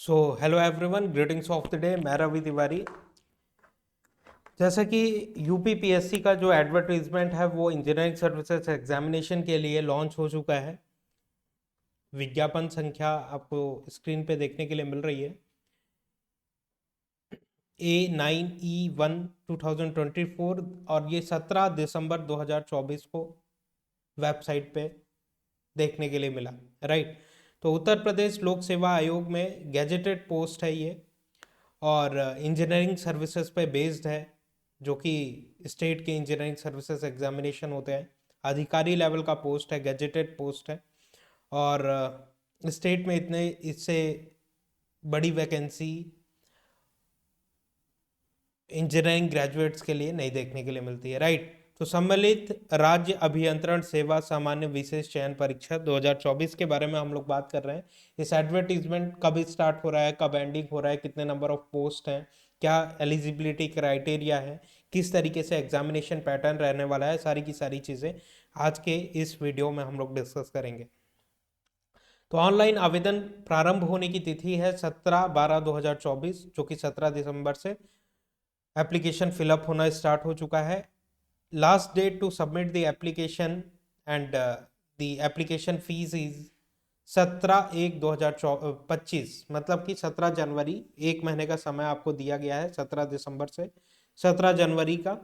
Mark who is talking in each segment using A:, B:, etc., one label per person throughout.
A: So hello everyone, greetings of the day. मैं रवि तिवारी। जैसा कि यूपीपीएससी का जो एडवर्टीजमेंट है वो इंजीनियरिंग सर्विसेज एग्जामिनेशन के लिए लॉन्च हो चुका है। विज्ञापन संख्या आपको स्क्रीन पे देखने के लिए मिल रही है। A9E1 2024 और ये 17 दिसंबर 2024 को वेबसाइट पे देखने के लिए मिला। राइट। तो उत्तर प्रदेश लोक सेवा आयोग में गैजेटेड पोस्ट है ये, और इंजीनियरिंग सर्विसेज पे बेस्ड है, जो कि स्टेट के इंजीनियरिंग सर्विसेज एग्जामिनेशन होते हैं। अधिकारी लेवल का पोस्ट है, गैजेटेड पोस्ट है। और स्टेट में इतने इससे बड़ी वैकेंसी इंजीनियरिंग ग्रेजुएट्स के लिए नहीं देखने के लिए मिलती है। राइट। तो सम्मिलित राज्य अभियंत्रण सेवा सामान्य विशेष चयन परीक्षा 2024 के बारे में हम लोग बात कर रहे हैं। इस एडवर्टीजमेंट कब स्टार्ट हो रहा है, कब एंडिंग हो रहा है, कितने नंबर ऑफ पोस्ट हैं, क्या एलिजिबिलिटी क्राइटेरिया है, किस तरीके से एग्जामिनेशन पैटर्न रहने वाला है, सारी की सारी चीज़ें आज के इस वीडियो में हम लोग डिस्कस करेंगे। तो ऑनलाइन आवेदन प्रारंभ होने की तिथि है 17/12/2024, जो कि 17 दिसंबर से एप्लीकेशन फिलअप होना स्टार्ट हो चुका है। Last date to submit the application and the application fees is 17/1/2025, मतलब कि 17 जनवरी, एक महीने का समय आपको दिया गया है। 17 दिसंबर से 17 जनवरी का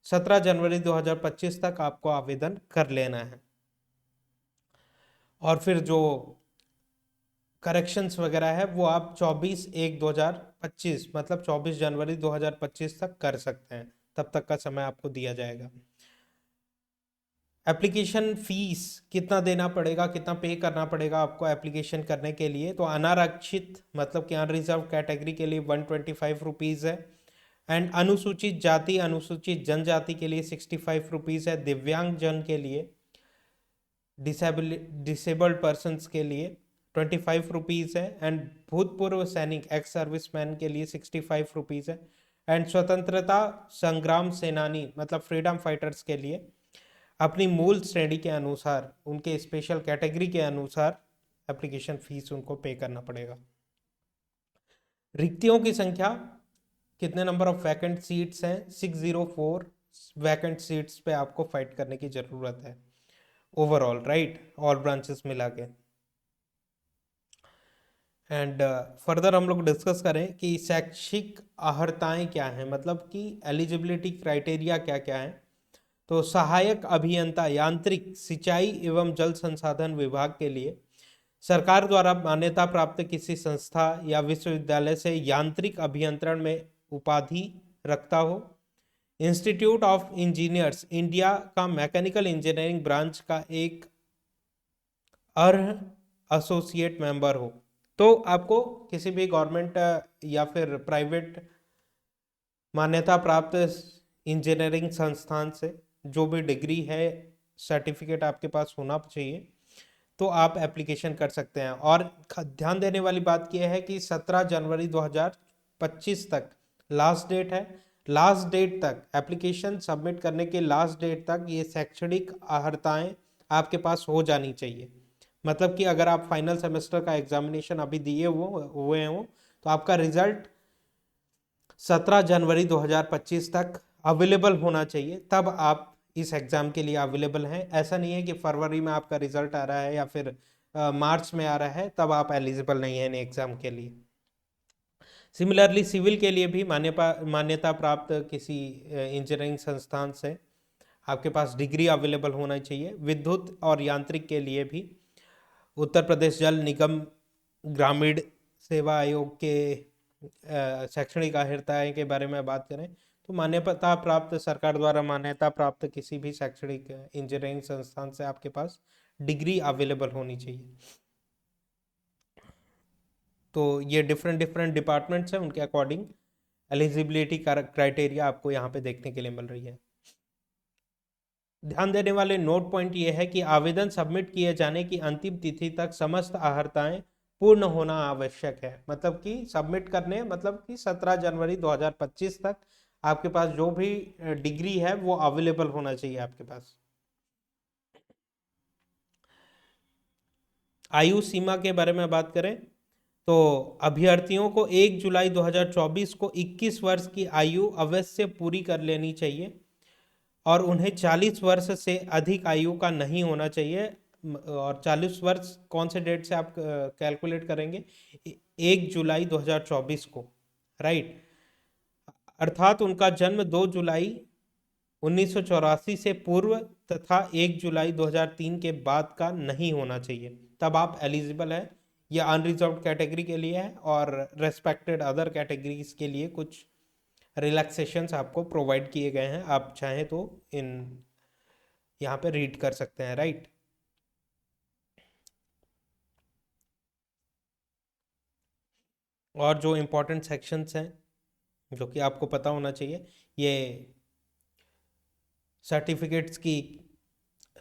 A: 17 जनवरी 2025 तक आपको आवेदन कर लेना है। और फिर जो करेक्शंस वगैरह है वो आप 24/1/2025 मतलब 24 जनवरी 2025 तक कर सकते हैं। तब तक का समय आपको दिया जाएगा। एप्लीकेशन फीस कितना देना पड़ेगा, कितना पे करना पड़ेगा आपको एप्लीकेशन करने के लिए? तो अनारक्षित मतलब कि अनरिजर्व कैटेगरी के लिए 125 रुपीज़ है। एंड अनुसूचित जाति अनुसूचित जनजाति के लिए 65 रुपीज़ है। दिव्यांग जन के लिए, डिसेबल्ड पर्सन के लिए 25 रुपीज़ है। एंड भूतपूर्व सैनिक एक्स सर्विसमैन के लिए 65 रुपीज़ है। एंड स्वतंत्रता संग्राम सेनानी मतलब फ्रीडम फाइटर्स के लिए अपनी मूल श्रेणी के अनुसार, उनके स्पेशल कैटेगरी के अनुसार एप्लीकेशन फीस उनको पे करना पड़ेगा। रिक्तियों की संख्या, कितने नंबर ऑफ वैकेंट सीट्स हैं? 604 वैकेंट सीट्स पे आपको फाइट करने की जरूरत है ओवरऑल। राइट, ऑल ब्रांचेस मिला के। एंड फर्दर हम लोग डिस्कस करें कि शैक्षिक अहर्ताएं क्या हैं, मतलब कि एलिजिबिलिटी क्राइटेरिया क्या क्या है। तो सहायक अभियंता यांत्रिक सिंचाई एवं जल संसाधन विभाग के लिए सरकार द्वारा मान्यता प्राप्त किसी संस्था या विश्वविद्यालय से यांत्रिक अभियंत्रण में उपाधि रखता हो। इंस्टीट्यूट ऑफ इंजीनियर्स इंडिया का मैकेनिकल इंजीनियरिंग ब्रांच का एक अर्ह एसोसिएट मेंबर हो। तो आपको किसी भी गवर्नमेंट या फिर प्राइवेट मान्यता प्राप्त इंजीनियरिंग संस्थान से जो भी डिग्री है, सर्टिफिकेट आपके पास होना चाहिए, तो आप एप्लीकेशन कर सकते हैं। और ध्यान देने वाली बात यह है कि 17 जनवरी 2025 तक लास्ट डेट है। लास्ट डेट तक एप्लीकेशन सबमिट करने के लास्ट डेट तक ये शैक्षणिक अहर्ताएं आपके पास हो जानी चाहिए। मतलब कि अगर आप फाइनल सेमेस्टर का एग्जामिनेशन अभी दिए हुए हो तो आपका रिजल्ट 17 जनवरी 2025 तक अवेलेबल होना चाहिए, तब आप इस एग्ज़ाम के लिए अवेलेबल हैं। ऐसा नहीं है कि फरवरी में आपका रिजल्ट आ रहा है या फिर मार्च में आ रहा है तब आप एलिजिबल नहीं हैं एग्ज़ाम के लिए। सिमिलरली सिविल के लिए भी मान्यता प्राप्त किसी इंजीनियरिंग संस्थान से आपके पास डिग्री अवेलेबल होना चाहिए। विद्युत और यांत्रिक के लिए भी उत्तर प्रदेश जल निगम ग्रामीण सेवा आयोग के शैक्षणिक अर्हताएं के बारे में बात करें तो मान्यता प्राप्त, सरकार द्वारा मान्यता प्राप्त किसी भी शैक्षणिक इंजीनियरिंग संस्थान से आपके पास डिग्री अवेलेबल होनी चाहिए। तो ये डिफरेंट डिफरेंट डिपार्टमेंट्स हैं, उनके अकॉर्डिंग एलिजिबिलिटी क्राइटेरिया आपको यहाँ पे देखने के लिए मिल रही है। ध्यान देने वाले नोट पॉइंट ये है कि आवेदन सबमिट किए जाने की अंतिम तिथि तक समस्त अहर्ताएं पूर्ण होना आवश्यक है। मतलब कि सबमिट करने मतलब कि 17 जनवरी 2025 तक आपके पास जो भी डिग्री है वो अवेलेबल होना चाहिए आपके पास। आयु सीमा के बारे में बात करें तो अभ्यर्थियों को 1 जुलाई 2024 को 21 वर्ष की आयु अवश्य पूरी कर लेनी चाहिए और उन्हें 40 वर्ष से अधिक आयु का नहीं होना चाहिए। और 40 वर्ष कौन से डेट से आप कैलकुलेट करेंगे? 1 जुलाई 2024 को, राइट। अर्थात उनका जन्म 2 जुलाई 1984 से पूर्व तथा 1 जुलाई 2003 के बाद का नहीं होना चाहिए, तब आप एलिजिबल है। यह अनरिजर्व्ड कैटेगरी के लिए है और रेस्पेक्टेड अदर कैटेगरीज के लिए कुछ रिलैक्सेशंस आपको प्रोवाइड किए गए हैं, आप चाहें तो इन यहाँ पे रीड कर सकते हैं, राइट। और जो इम्पोर्टेंट सेक्शंस हैं जो कि आपको पता होना चाहिए, ये सर्टिफिकेट्स की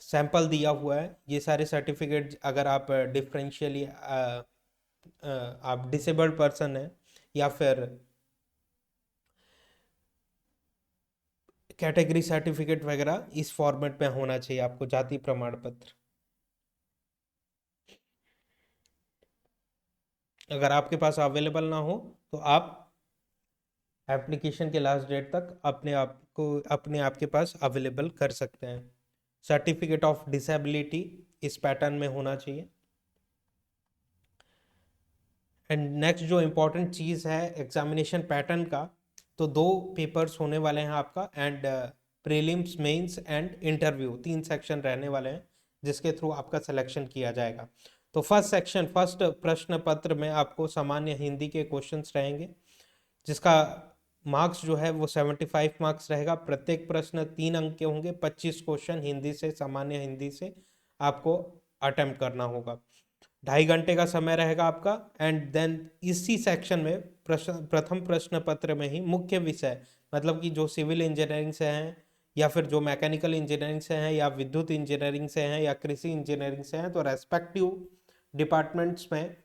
A: सैंपल दिया हुआ है। ये सारे सर्टिफिकेट अगर आप डिफरेंशियली आप डिसेबल्ड पर्सन है या फिर कैटेगरी सर्टिफिकेट वगैरह, इस फॉर्मेट में होना चाहिए आपको जाति प्रमाण पत्र। अगर आपके पास अवेलेबल ना हो तो आप एप्लीकेशन के लास्ट डेट तक अपने आप के पास अवेलेबल कर सकते हैं। सर्टिफिकेट ऑफ डिसेबिलिटी इस पैटर्न में होना चाहिए। एंड नेक्स्ट जो इम्पोर्टेंट चीज़ है एग्जामिनेशन पैटर्न का, तो 2 पेपर्स होने वाले हैं आपका, and prelims, mains and interview, 3 section रहने वाले हैं जिसके थ्रू आपका सिलेक्शन किया जाएगा। तो फर्स्ट प्रश्न पत्र में आपको सामान्य हिंदी के क्वेश्चंस रहेंगे जिसका मार्क्स जो है वो 75 मार्क्स रहेगा। प्रत्येक प्रश्न 3 अंक के होंगे। 25 क्वेश्चन हिंदी से, सामान्य हिंदी से आपको अटेम्प्ट करना होगा। 2.5 घंटे का समय रहेगा आपका। एंड देन इसी सेक्शन में प्रथम प्रश्न पत्र में ही मुख्य विषय, मतलब कि जो सिविल इंजीनियरिंग से हैं या फिर जो मैकेनिकल इंजीनियरिंग से हैं या विद्युत इंजीनियरिंग से हैं या कृषि इंजीनियरिंग से हैं, तो रेस्पेक्टिव डिपार्टमेंट्स में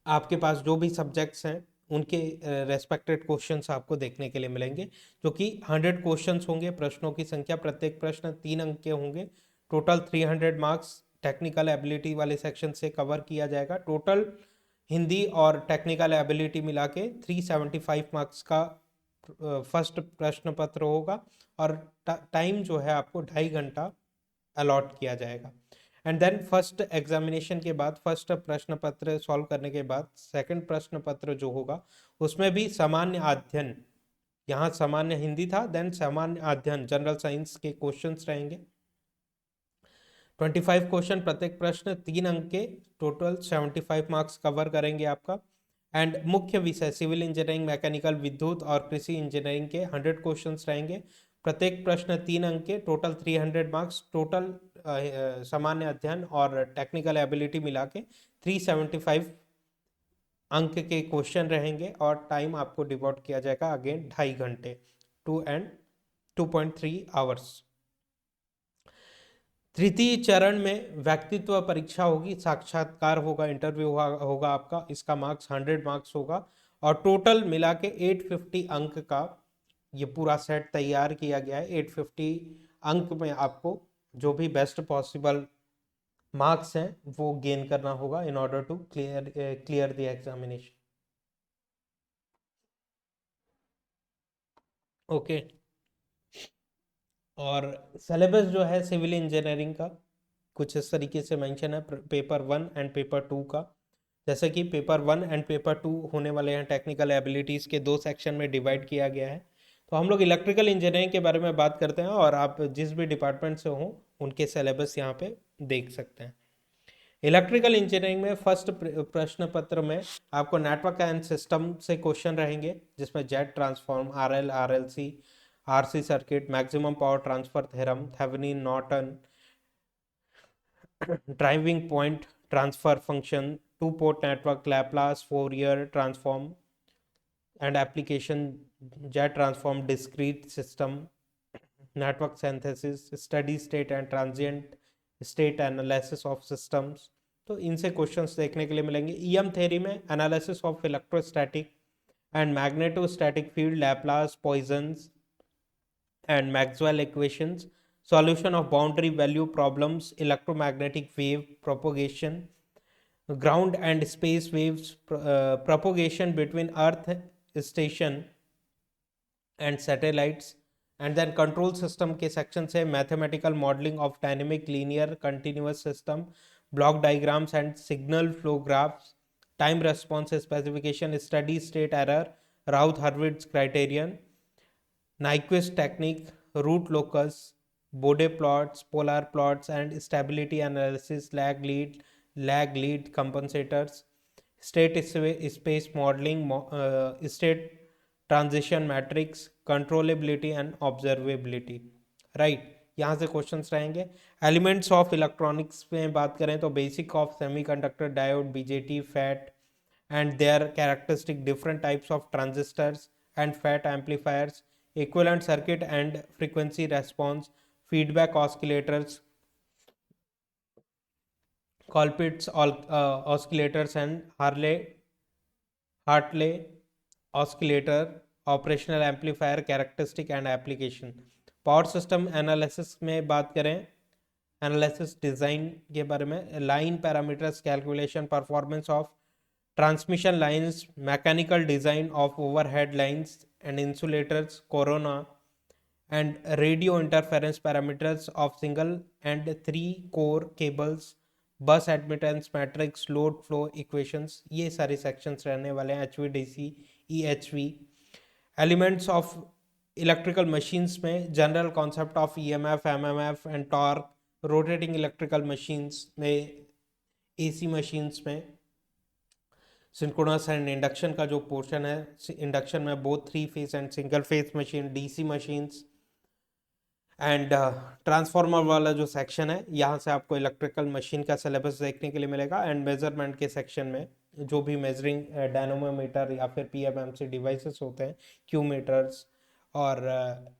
A: आपके पास जो भी सब्जेक्ट्स हैं उनके रेस्पेक्टेड क्वेश्चंस आपको देखने के लिए मिलेंगे, जो कि 100 क्वेश्चंस होंगे। प्रश्नों की संख्या, प्रत्येक प्रश्न 3 अंक के होंगे। टोटल 300 मार्क्स टेक्निकल एबिलिटी वाले सेक्शन से कवर किया जाएगा। टोटल हिंदी और टेक्निकल एबिलिटी मिला के 375 मार्क्स का फर्स्ट प्रश्न पत्र होगा और टाइम जो है आपको 2.5 घंटा अलॉट किया जाएगा। एंड देन फर्स्ट एग्जामिनेशन के बाद, फर्स्ट प्रश्न पत्र सॉल्व करने के बाद सेकंड प्रश्न पत्र जो होगा उसमें भी सामान्य अध्ययन, यहाँ सामान्य हिंदी था, देन सामान्य अध्ययन जनरल साइंस के क्वेश्चंस रहेंगे। 25 क्वेश्चन, प्रत्येक प्रश्न 3 अंक के, टोटल 75 मार्क्स कवर करेंगे आपका। एंड मुख्य विषय सिविल इंजीनियरिंग, मैकेनिकल, विद्युत और कृषि इंजीनियरिंग के 100 क्वेश्चंस रहेंगे। प्रत्येक प्रश्न 3 अंक के, टोटल 300 मार्क्स। टोटल सामान्य अध्ययन और टेक्निकल एबिलिटी मिला के 375 अंक के क्वेश्चन रहेंगे और टाइम आपको डिवोट किया जाएगा अगेन 2.5 घंटे, 2.3 आवर्स। तृतीय चरण में व्यक्तित्व परीक्षा होगी, साक्षात्कार होगा, इंटरव्यू होगा आपका। इसका मार्क्स 100 मार्क्स होगा और टोटल मिला के 850 अंक का ये पूरा सेट तैयार किया गया है। 850 अंक में आपको जो भी बेस्ट पॉसिबल मार्क्स हैं वो गेन करना होगा in order to clear the examination. Okay. और सिलेबस जो है सिविल इंजीनियरिंग का कुछ इस तरीके से मेंशन है पेपर 1 एंड पेपर 2 का। जैसे कि पेपर 1 एंड पेपर 2 होने वाले हैं, टेक्निकल एबिलिटीज़ के 2 सेक्शन में डिवाइड किया गया है। तो हम लोग इलेक्ट्रिकल इंजीनियरिंग के बारे में बात करते हैं और आप जिस भी डिपार्टमेंट से हों उनके सिलेबस यहाँ पे देख सकते हैं। इलेक्ट्रिकल इंजीनियरिंग में फर्स्ट प्रश्न पत्र में आपको नेटवर्क एंड सिस्टम से क्वेश्चन रहेंगे जिसमें Z transform, RL, RLC, RC circuit, maximum power transfer theorem, Thevenin, Norton, driving point transfer function, two port network, Laplace, Fourier transform and application, Z transform, discrete system, network synthesis, steady state and transient state analysis of systems. तो इनसे questions देखने के लिए मिलेंगे। EM theory में analysis of electrostatic and magnetostatic field, Laplace, Poisson's and Maxwell equations, solution of boundary value problems, electromagnetic wave propagation, ground and space waves propagation between earth station and satellites, and then control system के section से mathematical modeling of dynamic linear continuous system, block diagrams and signal flow graphs, time response specification, steady state error, Routh-Hurwitz criterion, Nyquist technique, root locus, Bode plots, polar plots, and stability analysis, lag lead compensators, state space modeling, state transition matrix, controllability and observability. Right यहाँ से questions रहेंगे. Elements of electronics में बात करें तो basic of semiconductor, diode, BJT, fat and their characteristic different types of transistors and FET amplifiers, equivalent circuit and frequency response, feedback oscillators, Colpitts oscillators and Hartley oscillator, operational amplifier characteristic and application. Power system analysis में बात करें, analysis design के बारे में, line parameters calculation, performance of transmission lines, mechanical design of overhead lines and insulators, corona, and radio interference parameters of single and 3 core cables, bus admittance matrix, load flow equations. ये सारे sections रहने वाले हैं. HVDC, EHV, elements of electrical machines में general concept of EMF, MMF and torque, rotating electrical machines में, AC machines में synchronous and induction का जो पोर्शन है, इंडक्शन में both 3 phase and single phase machine, DC machines and transformer वाला जो section है, यहाँ से आपको इलेक्ट्रिकल मशीन का सिलेबस देखने के लिए मिलेगा. एंड मेजरमेंट के सेक्शन में जो भी मेजरिंग डायनोमोमीटर या फिर पीएमएमसी डिवाइसेस होते हैं, क्यू मीटर्स और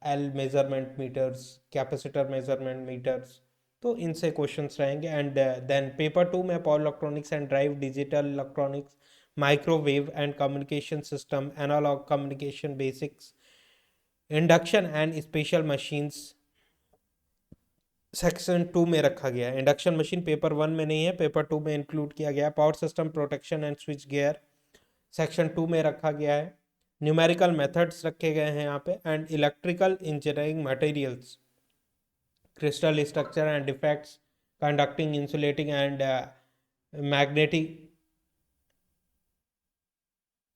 A: L measurement meters, capacitor measurement meters, तो इनसे क्वेश्चंस रहेंगे. एंड देन पेपर 2 में power electronics and drive, digital electronics, microwave and communication system, analog communication basics, induction and special machines section 2 में रखा गया है. इंडक्शन मशीन पेपर 1 में नहीं है, पेपर 2 में इंक्लूड किया गया. Power system protection and switch gear section 2 में रखा गया है. न्यूमेरिकल मेथड्स रखे गए हैं यहाँ पे. And electrical engineering materials, crystal structure and defects, conducting, insulating and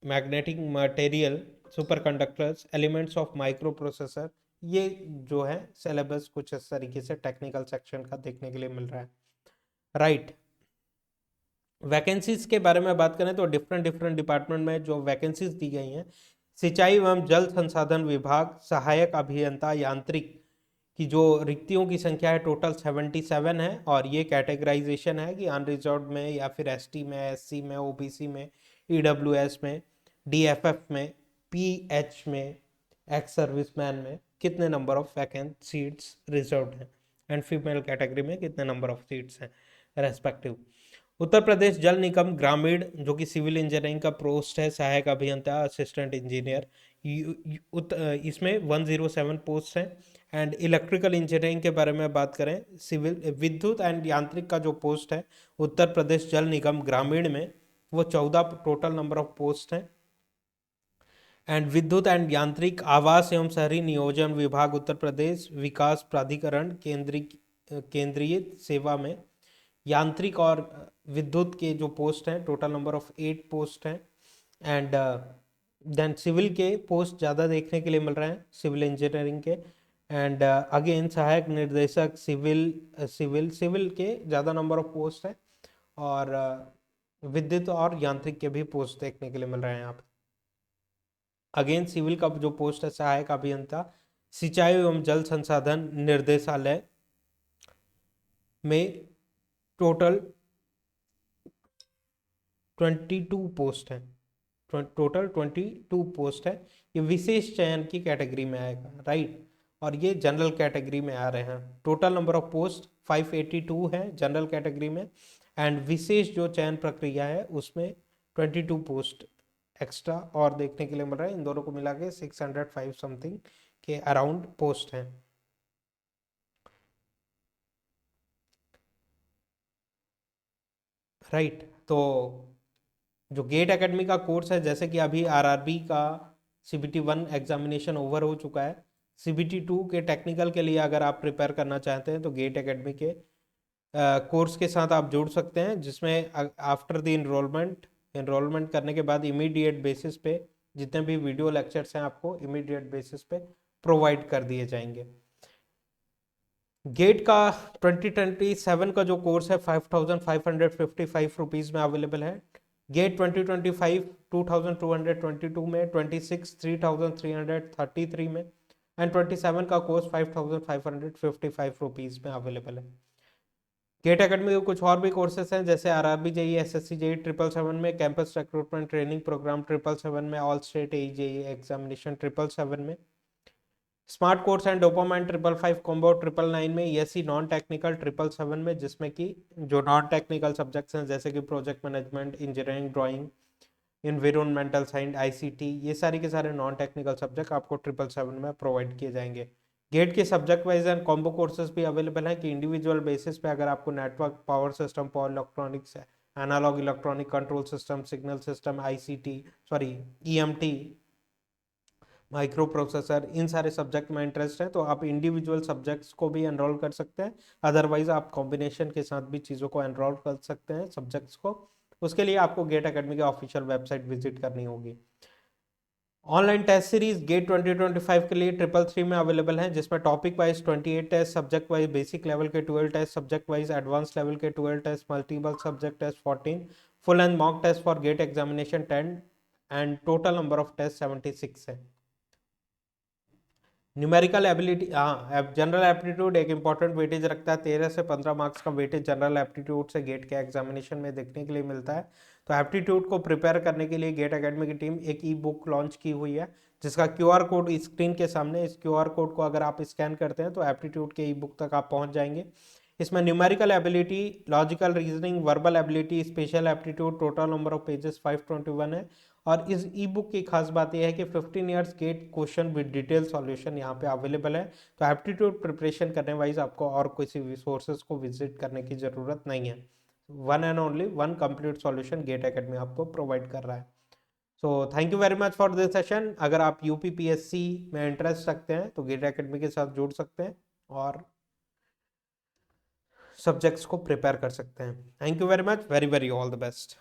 A: magnetic material, superconductors, elements of micro processor. ये जो है सिलेबस कुछ इस तरीके से टेक्निकल सेक्शन का देखने के लिए मिल रहा है. राइट, वैकेंसीज के बारे में बात करें तो डिफरेंट डिपार्टमेंट में जो वैकेंसीज दी गई हैं, सिंचाई एवं जल संसाधन विभाग, सहायक अभियंता यांत्रिक की जो रिक्तियों की संख्या है टोटल 77 है. और ये कैटेगराइजेशन है कि अनरिजर्व्ड में या फिर एसटी में, एससी में, ओबीसी में, ईडब्ल्यूएस में, डीएफएफ में, पीएच में, एक्स सर्विसमैन में कितने number of vacant seats reserved हैं, एंड फीमेल कैटेगरी में कितने नंबर ऑफ सीट्स हैं रेस्पेक्टिव. उत्तर प्रदेश जल निगम ग्रामीण जो कि सिविल इंजीनियरिंग का पोस्ट है, सहायक अभियंता, असिस्टेंट इंजीनियर, इसमें 107 पोस्ट हैं. एंड इलेक्ट्रिकल इंजीनियरिंग के बारे में बात करें, सिविल विद्युत एंड यांत्रिक का जो पोस्ट है उत्तर प्रदेश जल निगम ग्रामीण में, वो 14 टोटल नंबर ऑफ पोस्ट हैं. एंड विद्युत एंड यांत्रिक आवास एवं शहरी नियोजन विभाग उत्तर प्रदेश विकास प्राधिकरण केंद्रीय सेवा में यांत्रिक और विद्युत के जो पोस्ट हैं टोटल नंबर ऑफ 8 पोस्ट हैं. एंड देन सिविल के पोस्ट ज़्यादा देखने के लिए मिल रहे हैं, सिविल इंजीनियरिंग के. एंड अगेन सहायक निर्देशक सिविल के ज़्यादा नंबर ऑफ पोस्ट हैं, और विद्युत और यांत्रिक के भी पोस्ट देखने के लिए मिल रहे हैं यहाँ पे. अगेन सिविल का जो पोस्ट है सहायक अभियंता, सिंचाई एवं जल संसाधन निर्देशालय में टोटल 22 पोस्ट हैं, टोटल 22 पोस्ट है. ये विशेष चयन की कैटेगरी में आएगा. राइट, और ये जनरल कैटेगरी में आ रहे हैं. टोटल नंबर ऑफ पोस्ट 582 है जनरल कैटेगरी में, एंड विशेष जो चयन प्रक्रिया है उसमें 22 पोस्ट एक्स्ट्रा और देखने के लिए मिल रहा है. इन दोनों को मिला के 605 समथिंग के अराउंड पोस्ट हैं. राइट, तो जो गेट एकेडमी का कोर्स है, जैसे कि अभी आरआरबी का सीबीटी 1 एग्जामिनेशन ओवर हो चुका है, सीबीटी 2 के टेक्निकल के लिए अगर आप प्रिपेयर करना चाहते हैं तो गेट एकेडमी के कोर्स के साथ आप जुड़ सकते हैं, जिसमें आफ्टर द इनरोलमेंट करने के बाद इमीडिएट बेसिस पे जितने भी वीडियो लेक्चर्स हैं आपको इमीडिएट बेसिस पे प्रोवाइड कर दिए जाएंगे। गेट का 2027 का जो कोर्स है 5555 रुपीज़ में अवेलेबल है। गेट 2025 2222 में, 26 3333 में एंड 27 का कोर्स 5555 रुपीज़ में अवेलेबल है। गेट एकेडमी के कुछ और भी कोर्सेज हैं, जैसे आरआरबी जेई, एसएससी जेई 777 में, कैंपस रिक्रूटमेंट ट्रेनिंग प्रोग्राम 777 में, ऑल स्टेट एई जेई एग्जामिनेशन 777 में, smart course and dopamine 555 combo 999 में, ईएससी नॉन टेक्निकल 777 में, जिसमें कि जो नॉन टेक्निकल सब्जेक्ट्स हैं जैसे कि project management, engineering, drawing, environmental science, ICT, ये सारे के सारे नॉन टेक्निकल सब्जेक्ट आपको 777 में प्रोवाइड किए जाएंगे। गेट के subject wise and combo courses भी अवेलेबल हैं कि इंडिविजुअल बेसिस पे अगर आपको network, power system, power electronics, analog electronic control system, signal system, ICT, sorry EMT, micro processor, इन सारे सब्जेक्ट में इंटरेस्ट है तो आप इंडिविजुअल सब्जेक्ट्स को भी एनरोल कर सकते हैं, अदरवाइज आप कॉम्बिनेशन के साथ भी चीज़ों को एनरोल कर सकते हैं सब्जेक्ट्स को। उसके लिए आपको गेट एकेडमी की ऑफिशियल वेबसाइट विजिट करनी होगी। ऑनलाइन टेस्ट सीरीज गेट 2025 के लिए 333 में अवेलेबल है, जिसमें topic wise 28 test, subject wise basic level के 12 test, subject wise advance level के 12 test, multiple subject test 14, full and mock test for GATE examination 10 and total number of test 76 है। Numerical ability, हाँ, general aptitude एक important weightage रखता है, 13 से 15 marks का weightage general aptitude से GATE के एग्जामिनेशन में देखने के लिए मिलता है। तो एप्टीट्यूड को प्रिपेयर करने के लिए गेट एकेडमी की टीम एक ई बुक लॉन्च की हुई है, जिसका क्यूआर कोड स्क्रीन के सामने, इस क्यूआर कोड को अगर आप स्कैन करते हैं तो एप्टीट्यूड के ई बुक तक आप पहुंच जाएंगे। इसमें numerical ability, logical reasoning, verbal ability, special aptitude, total number of pages 521 है। और इस ई बुक की खास बात यह है कि 15 years GATE question with detail solution यहाँ पे अवेलेबल है। तो एप्टीट्यूड प्रिपरेशन करने वाइज आपको और किसी रिसोर्सेज को विजिट करने की जरूरत नहीं है, one and only one complete solution GATE academy आपको प्रोवाइड कर रहा है। So thank you very much for this session. अगर आप यूपीपीएससी में इंटरेस्ट रखते हैं तो गेट एकेडमी के साथ जुड़ सकते हैं और सब्जेक्ट्स को प्रिपेयर कर सकते हैं। Thank you very much, very very all the best.